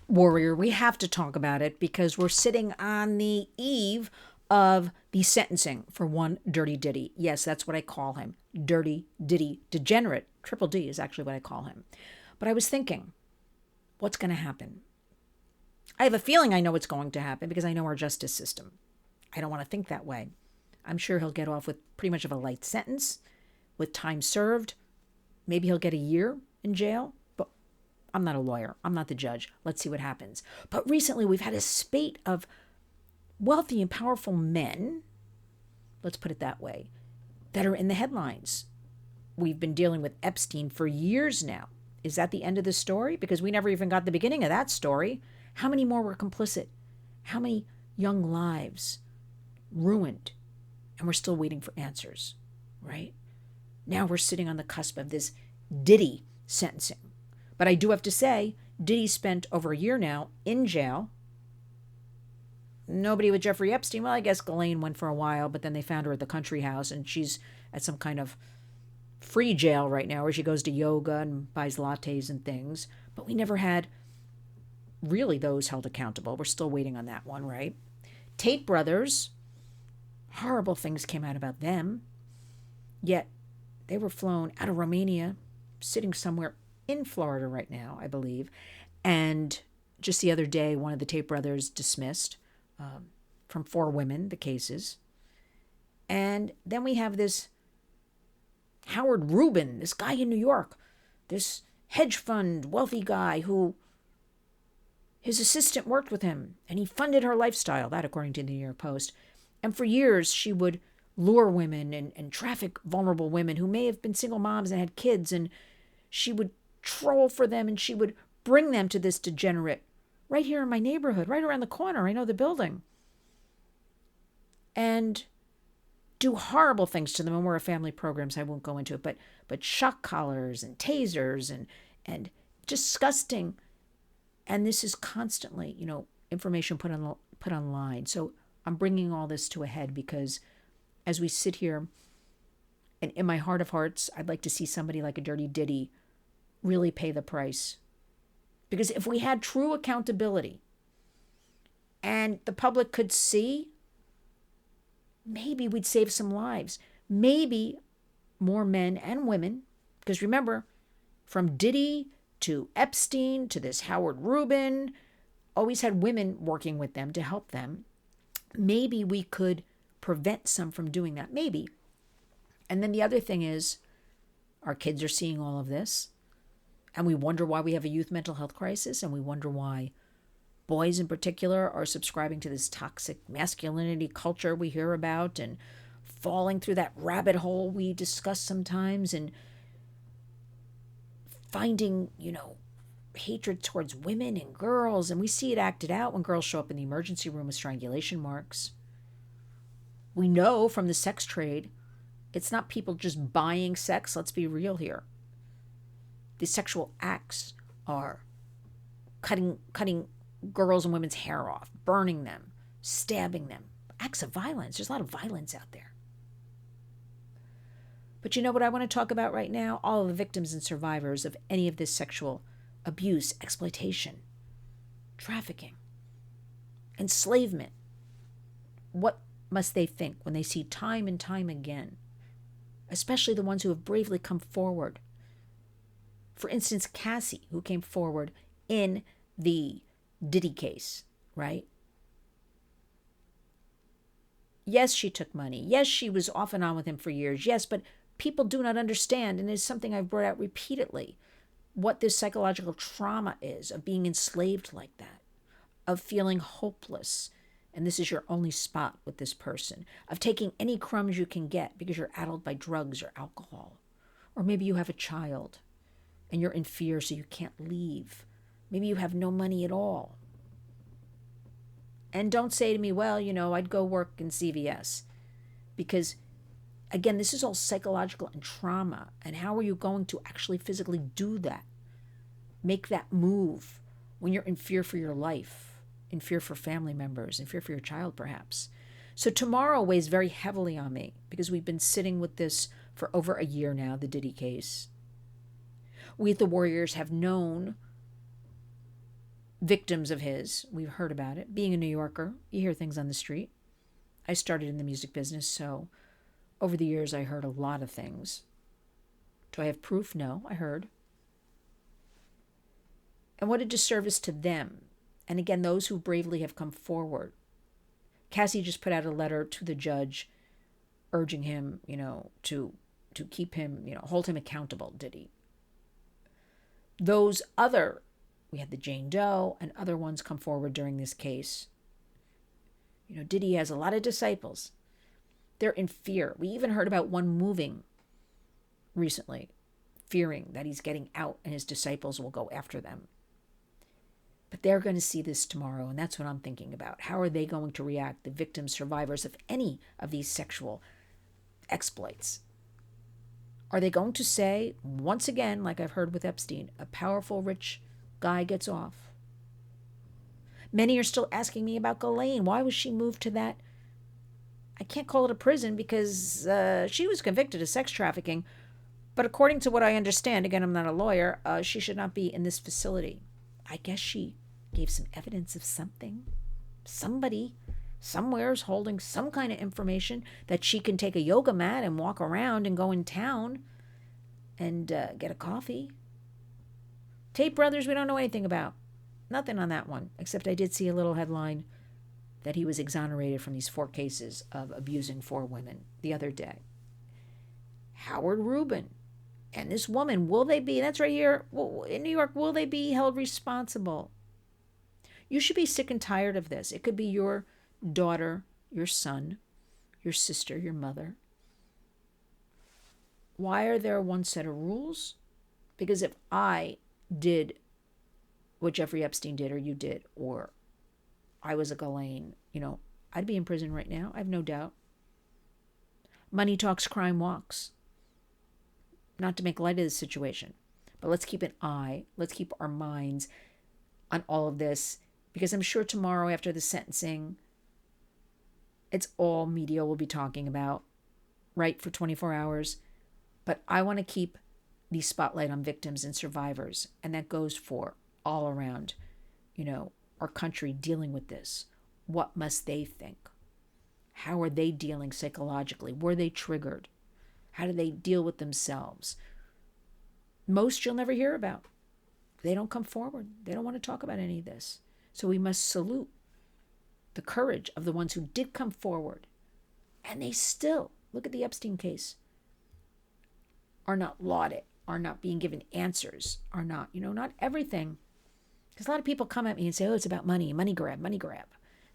Warrior, we have to talk about it because we're sitting on the eve of the sentencing for one Dirty Diddy. Yes, that's what I call him. Dirty Diddy. Degenerate. Triple D is actually what I call him. But I was thinking, what's going to happen? I have a feeling I know what's going to happen because I know our justice system. I don't want to think that way. I'm sure he'll get off with pretty much of a light sentence, with time served. Maybe he'll get a year in jail. But I'm not a lawyer. I'm not the judge. Let's see what happens. But recently we've had a spate of wealthy and powerful men, let's put it that way, that are in the headlines. We've been dealing with Epstein for years now. Is that the end of the story? Because we never even got the beginning of that story. How many more were complicit? How many young lives ruined? And we're still waiting for answers, right? Now we're sitting on the cusp of this Diddy sentencing. But I do have to say, Diddy spent over a year now in jail. Nobody with Jeffrey Epstein. Well, I guess Ghislaine went for a while, but then they found her at the country house, and she's at some kind of free jail right now where she goes to yoga and buys lattes and things. But we never had really those held accountable. We're still waiting on that one, right? Tate brothers, horrible things came out about them. Yet they were flown out of Romania, sitting somewhere in Florida right now, I believe. And just the other day, one of the Tate brothers dismissed from 4 women, the cases. And then we have this Howard Rubin, this guy in New York, this hedge fund wealthy guy who his assistant worked with him and he funded her lifestyle, that according to the New York Post. And for years, she would lure women and traffic vulnerable women who may have been single moms and had kids, and she would troll for them and she would bring them to this degenerate right here in my neighborhood, right around the corner. I know the building. And do horrible things to them. And we're a family program, so I won't go into it. But shock collars and tasers and disgusting. And this is constantly, information put online. So I'm bringing all this to a head because as we sit here, and in my heart of hearts, I'd like to see somebody like a Dirty Diddy really pay the price. Because if we had true accountability and the public could see, maybe we'd save some lives. Maybe more men and women, because remember, from Diddy to Epstein to this Howard Rubin, always had women working with them to help them. Maybe we could prevent some from doing that. Maybe. And then the other thing is, our kids are seeing all of this. And we wonder why we have a youth mental health crisis, and we wonder why boys in particular are subscribing to this toxic masculinity culture we hear about and falling through that rabbit hole we discuss sometimes and finding, hatred towards women and girls. And we see it acted out when girls show up in the emergency room with strangulation marks. We know from the sex trade, it's not people just buying sex. Let's be real here. These sexual acts are cutting girls' and women's hair off, burning them, stabbing them. Acts of violence. There's a lot of violence out there. But you know what I want to talk about right now? All of the victims and survivors of any of this sexual abuse, exploitation, trafficking, enslavement. What must they think when they see time and time again, especially the ones who have bravely come forward? For instance, Cassie, who came forward in the Diddy case, right? Yes, she took money. Yes, she was off and on with him for years. Yes, but people do not understand, and it's something I've brought out repeatedly, what this psychological trauma is of being enslaved like that, of feeling hopeless, and this is your only spot with this person, of taking any crumbs you can get because you're addled by drugs or alcohol. Or maybe you have a child and you're in fear so you can't leave. Maybe you have no money at all. And don't say to me, well, I'd go work in CVS. Because, again, this is all psychological and trauma. And how are you going to actually physically do that? Make that move when you're in fear for your life, in fear for family members, in fear for your child, perhaps. So tomorrow weighs very heavily on me because we've been sitting with this for over a year now, the Diddy case. We at the Warriors have known victims of his. We've heard about it. Being a New Yorker, you hear things on the street. I started in the music business, so over the years I heard a lot of things. Do I have proof? No, I heard. And what a disservice to them. And again, those who bravely have come forward. Cassie just put out a letter to the judge urging him, to keep him, hold him accountable, Diddy. We had the Jane Doe and other ones come forward during this case. Diddy has a lot of disciples. They're in fear. We even heard about one moving recently, fearing that he's getting out and his disciples will go after them. But they're going to see this tomorrow, and that's what I'm thinking about. How are they going to react, the victims, survivors of any of these sexual exploits? Are they going to say, once again, like I've heard with Epstein, a powerful, rich guy gets off? Many are still asking me about Ghislaine. Why was she moved to that? I can't call it a prison because she was convicted of sex trafficking. But according to what I understand, again, I'm not a lawyer, she should not be in this facility. I guess she gave some evidence of something. Somebody somewhere is holding some kind of information that she can take a yoga mat and walk around and go in town and get a coffee. Tate Brothers, we don't know anything about. Nothing on that one, except I did see a little headline that he was exonerated from these 4 cases of abusing 4 women the other day. Howard Rubin and this woman, will they be, that's right here in New York, will they be held responsible? You should be sick and tired of this. It could be your daughter, your son, your sister, your mother. Why are there one set of rules? Because if I did what Jeffrey Epstein did, or you did, or I was a Ghislaine, I'd be in prison right now. I have no doubt. Money talks, crime walks. Not to make light of the situation, but let's keep let's keep our minds on all of this, because I'm sure tomorrow after the sentencing, it's all media will be talking about, right, for 24 hours. But I want to keep the spotlight on victims and survivors, and that goes for all around, our country dealing with this. What must they think? How are they dealing psychologically? Were they triggered? How do they deal with themselves? Most you'll never hear about. They don't come forward. They don't want to talk about any of this. So we must salute the courage of the ones who did come forward. And they still, look at the Epstein case, are not lauded, are not being given answers, are not, not everything. Because a lot of people come at me and say, oh, it's about money, money grab, money grab.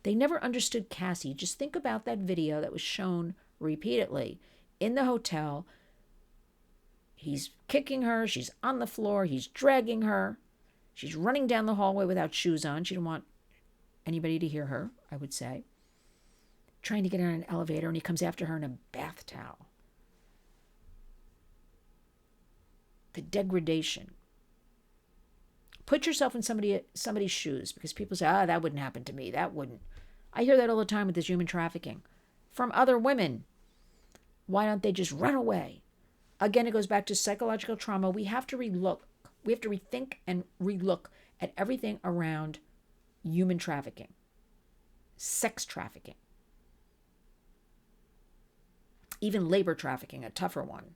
They never understood Cassie. Just think about that video that was shown repeatedly in the hotel. He's kicking her. She's on the floor. He's dragging her. She's running down the hallway without shoes on. She didn't want anybody to hear her, I would say. Trying to get on an elevator, and he comes after her in a bath towel. The degradation. Put yourself in somebody's shoes, because people say, that wouldn't happen to me. That wouldn't. I hear that all the time with this human trafficking from other women. Why don't they just run away? Again, it goes back to psychological trauma. We have to relook. We have to rethink and relook at everything around human trafficking, sex trafficking, even labor trafficking, a tougher one.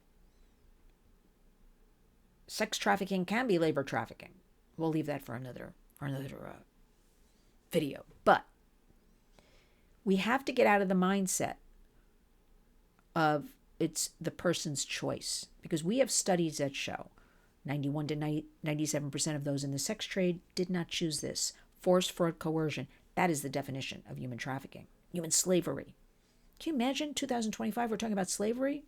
Sex trafficking can be labor trafficking. We'll leave that for another video. But we have to get out of the mindset of it's the person's choice, because we have studies that show 91 to 97% of those in the sex trade did not choose this. Force, fraud, coercion. That is the definition of human trafficking, human slavery. Can you imagine 2025, we're talking about slavery?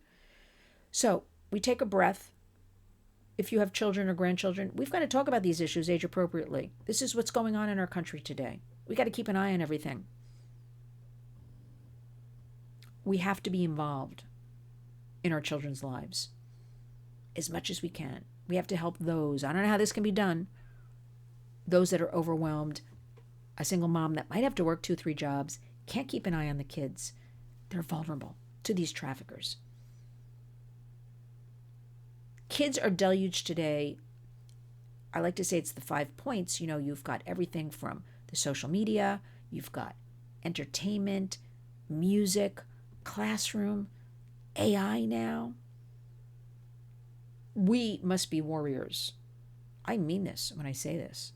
So we take a breath. If you have children or grandchildren, we've got to talk about these issues age appropriately. This is what's going on in our country today. We got to keep an eye on everything. We have to be involved in our children's lives as much as we can. We have to help those. I don't know how this can be done. Those that are overwhelmed, a single mom that might have to work 2-3 jobs, can't keep an eye on the kids. They're vulnerable to these traffickers. Kids are deluged today I like to say it's the 5 points. You've got everything from the social media, you've got entertainment, music, classroom, AI now. We must be warriors. I mean this when I say this.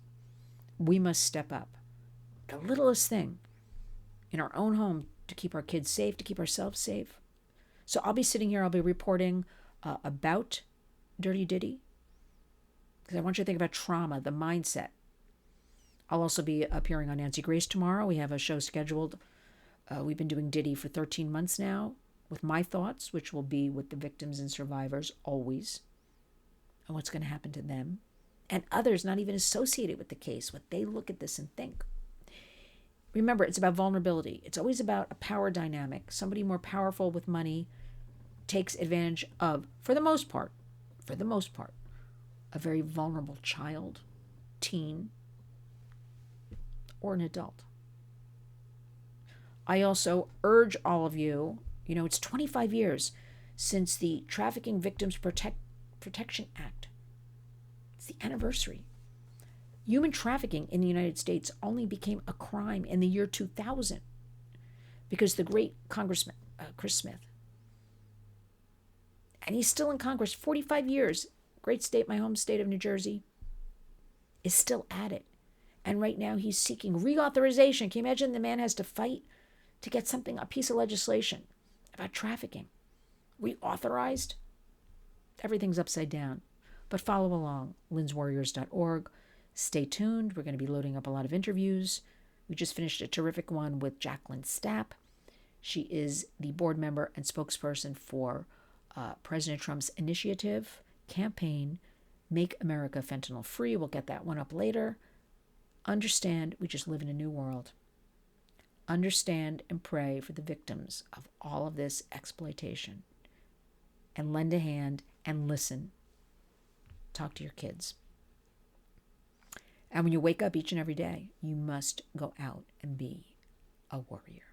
We must step up. The littlest thing in our own home to keep our kids safe, to keep ourselves safe. So I'll be sitting here, I'll be reporting about Dirty Diddy, because I want you to think about trauma, the mindset. I'll also be appearing on Nancy Grace tomorrow. We have a show scheduled. We've been doing Diddy for 13 months now with my thoughts, which will be with the victims and survivors always, and what's going to happen to them and others not even associated with the case, what they look at this and think. Remember, it's about vulnerability. It's always about a power dynamic. Somebody more powerful with money takes advantage of, for the most part, a very vulnerable child, teen, or an adult. I also urge all of you, it's 25 years since the Trafficking Victims Protection Act. It's the anniversary. Human trafficking in the United States only became a crime in the year 2000 because the great Congressman, Chris Smith, and he's still in Congress, 45 years, great state, my home state of New Jersey, is still at it. And right now he's seeking reauthorization. Can you imagine the man has to fight to get something, a piece of legislation about trafficking reauthorized? Everything's upside down. But follow along, lynswarriors.org. Stay tuned. We're going to be loading up a lot of interviews. We just finished a terrific one with Jacqueline Stapp. She is the board member and spokesperson for President Trump's initiative, campaign, Make America Fentanyl Free. We'll get that one up later. Understand, we just live in a new world. Understand and pray for the victims of all of this exploitation. And lend a hand and listen. Talk to your kids. And when you wake up each and every day, you must go out and be a warrior.